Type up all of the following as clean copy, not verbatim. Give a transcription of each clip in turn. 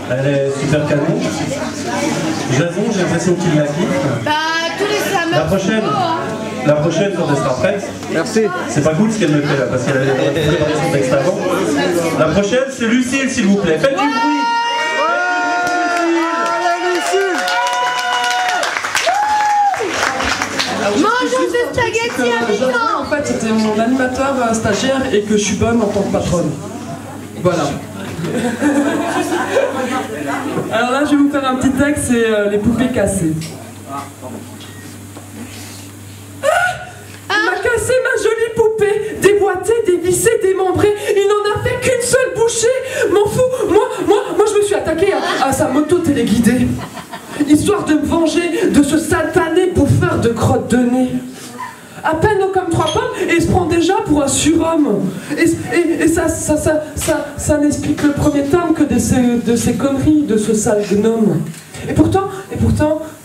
Elle est super canon. Jason, j'ai l'impression qu'il la kiffe. Bah, tous les sameurs. La prochaine, quand elle sera prête. Merci. C'est pas cool ce qu'elle me fait là, parce qu'elle a préparé son texte avant. La prochaine, c'est Lucille, s'il vous plaît. Faites du bruit. Mangeons des spaghettis à mi-temps. En fait, c'était mon animateur stagiaire et que je suis bonne en tant que patronne. Voilà. Alors là, je vais vous faire un petit texte, c'est les poupées cassées. Il m'a cassé ma jolie poupée, déboîtée, dévissée, démembrée. Il n'en a fait qu'une seule bouchée. M'en fous. Moi, je me suis attaquée à sa moto téléguidée, histoire de me venger de ce satané bouffeur de crottes de nez. À peine comme 3 pommes et il se prend déjà pour un surhomme. Et ça n'explique le premier tome que de ces conneries, de ce sale gnome. Et pourtant,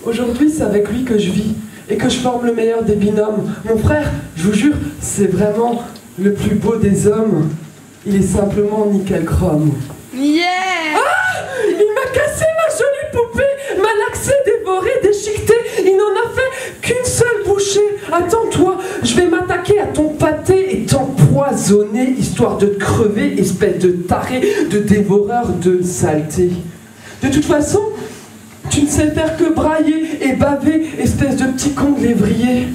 aujourd'hui c'est avec lui que je vis et que je forme le meilleur des binômes. Mon frère, je vous jure, c'est vraiment le plus beau des hommes. Il est simplement nickel chrome. Yeah! Ah! Il m'a cassé ma jolie poupée, malaxé, dévoré, déchiqueté. Il n'en a fait qu'une seule bouchée. Attends-toi, je vais m'attaquer à ton pâté et t'empoisonner, histoire de te crever, espèce de taré, de dévoreur de saleté. De toute façon, tu ne sais faire que brailler et baver, espèce de petit con de lévrier.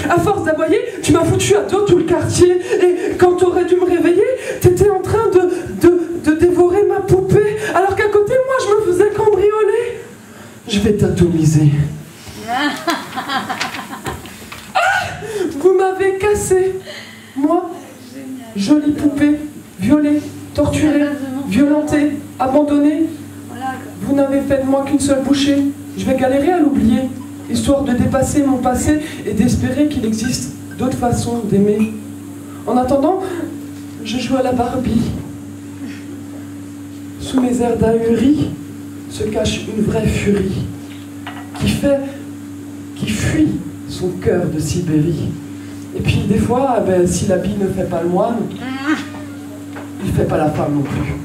À force d'aboyer, tu m'as foutu à dos tout le quartier. Et quand t'aurais dû me réveiller, t'étais en train de dévorer ma poupée, alors qu'à côté, moi, je me faisais cambrioler. Je vais t'atomiser. Vous m'avez cassé. Moi, jolie poupée, violée, torturée, violentée, abandonnée. Vous n'avez fait de moi qu'une seule bouchée. Je vais galérer à l'oublier, histoire de dépasser mon passé et d'espérer qu'il existe d'autres façons d'aimer. En attendant, je joue à la Barbie. Sous mes airs d'ahurie se cache une vraie furie qui fuit son cœur de Sibérie. Et puis des fois, si l'habit ne fait pas le moine, il ne fait pas la femme non plus.